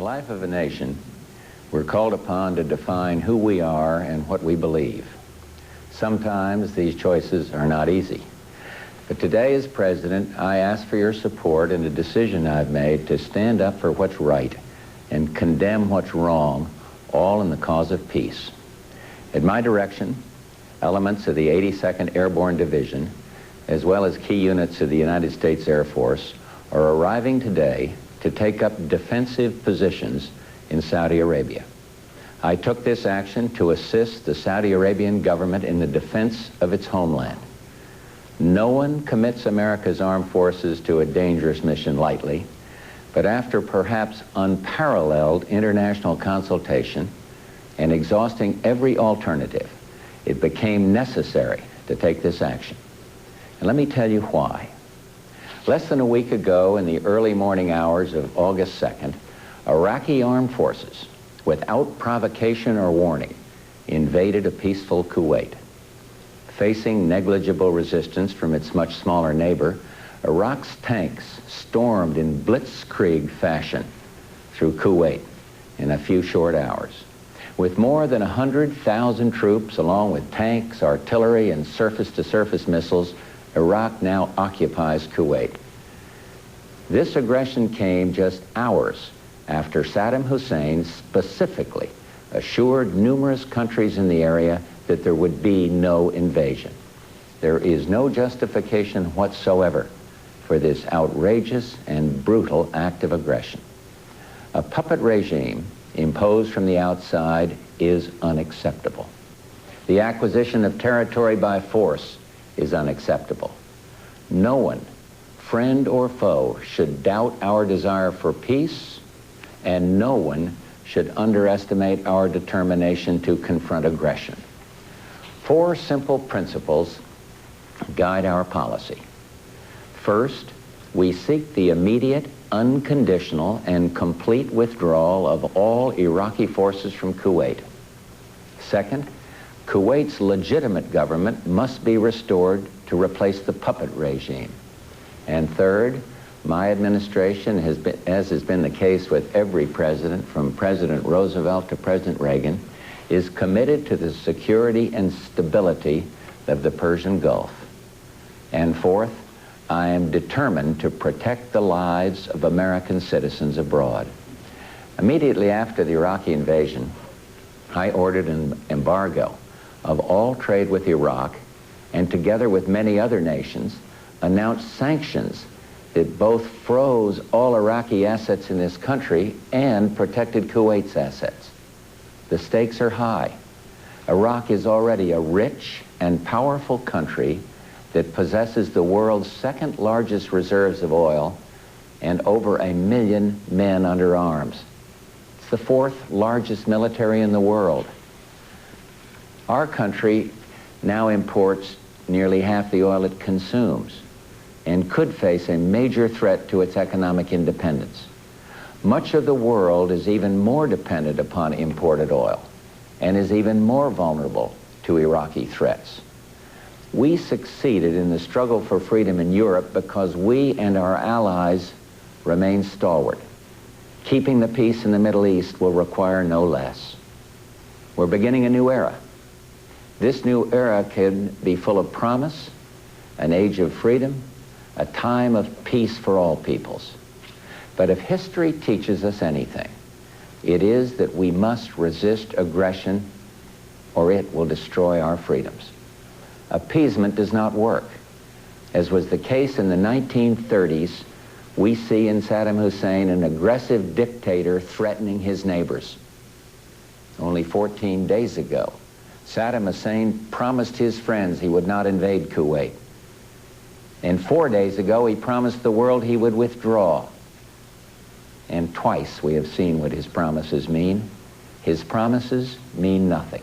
life of a nation, we're called upon to define who we are and what we believe. Sometimes these choices are not easy. But today, as president, I ask for your support in a decision I've made to stand up for what's right and condemn what's wrong, all in the cause of peace. At my direction, elements of the 82nd Airborne Division, as well as key units of the United States Air Force, are arriving today to take up defensive positions in Saudi Arabia. I took this action to assist the Saudi Arabian government in the defense of its homeland. No one commits America's armed forces to a dangerous mission lightly, but after perhaps unparalleled international consultation and exhausting every alternative, it became necessary to take this action. And let me tell you why. Less than a week ago, in the early morning hours of August 2nd, Iraqi armed forces, without provocation or warning, invaded a peaceful Kuwait. Facing negligible resistance from its much smaller neighbor, Iraq's tanks stormed in blitzkrieg fashion through Kuwait in a few short hours. With more than 100,000 troops, along with tanks, artillery, and surface-to-surface missiles, Iraq now occupies Kuwait. This aggression came just hours after Saddam Hussein specifically assured numerous countries in the area that there would be no invasion. There is no justification whatsoever for this outrageous and brutal act of aggression. A puppet regime imposed from the outside is unacceptable. The acquisition of territory by force is unacceptable. No one, friend or foe, should doubt our desire for peace, and no one should underestimate our determination to confront aggression. 4 simple principles guide our policy. First, we seek the immediate, unconditional, and complete withdrawal of all Iraqi forces from Kuwait. Second, Kuwait's legitimate government must be restored to replace the puppet regime. And third, my administration has been, as has been the case with every president, from President Roosevelt to President Reagan, is committed to the security and stability of the Persian Gulf. And fourth, I am determined to protect the lives of American citizens abroad. Immediately after the Iraqi invasion, I ordered an embargo of all trade with Iraq, and together with many other nations, announced sanctions that both froze all Iraqi assets in this country and protected Kuwait's assets. The stakes are high. Iraq is already a rich and powerful country that possesses the world's second largest reserves of oil and over 1 million men under arms. It's the 4th largest military in the world. Our country now imports nearly half the oil it consumes and could face a major threat to its economic independence. Much of the world is even more dependent upon imported oil and is even more vulnerable to Iraqi threats. We succeeded in the struggle for freedom in Europe because we and our allies remain stalwart. Keeping the peace in the Middle East will require no less. We're beginning a new era. This new era can be full of promise, an age of freedom, a time of peace for all peoples. But if history teaches us anything, it is that we must resist aggression or it will destroy our freedoms. Appeasement does not work. As was the case in the 1930s, we see in Saddam Hussein an aggressive dictator threatening his neighbors. Only 14 days ago, Saddam Hussein promised his friends he would not invade Kuwait. And 4 days ago, he promised the world he would withdraw. And twice we have seen what his promises mean. His promises mean nothing.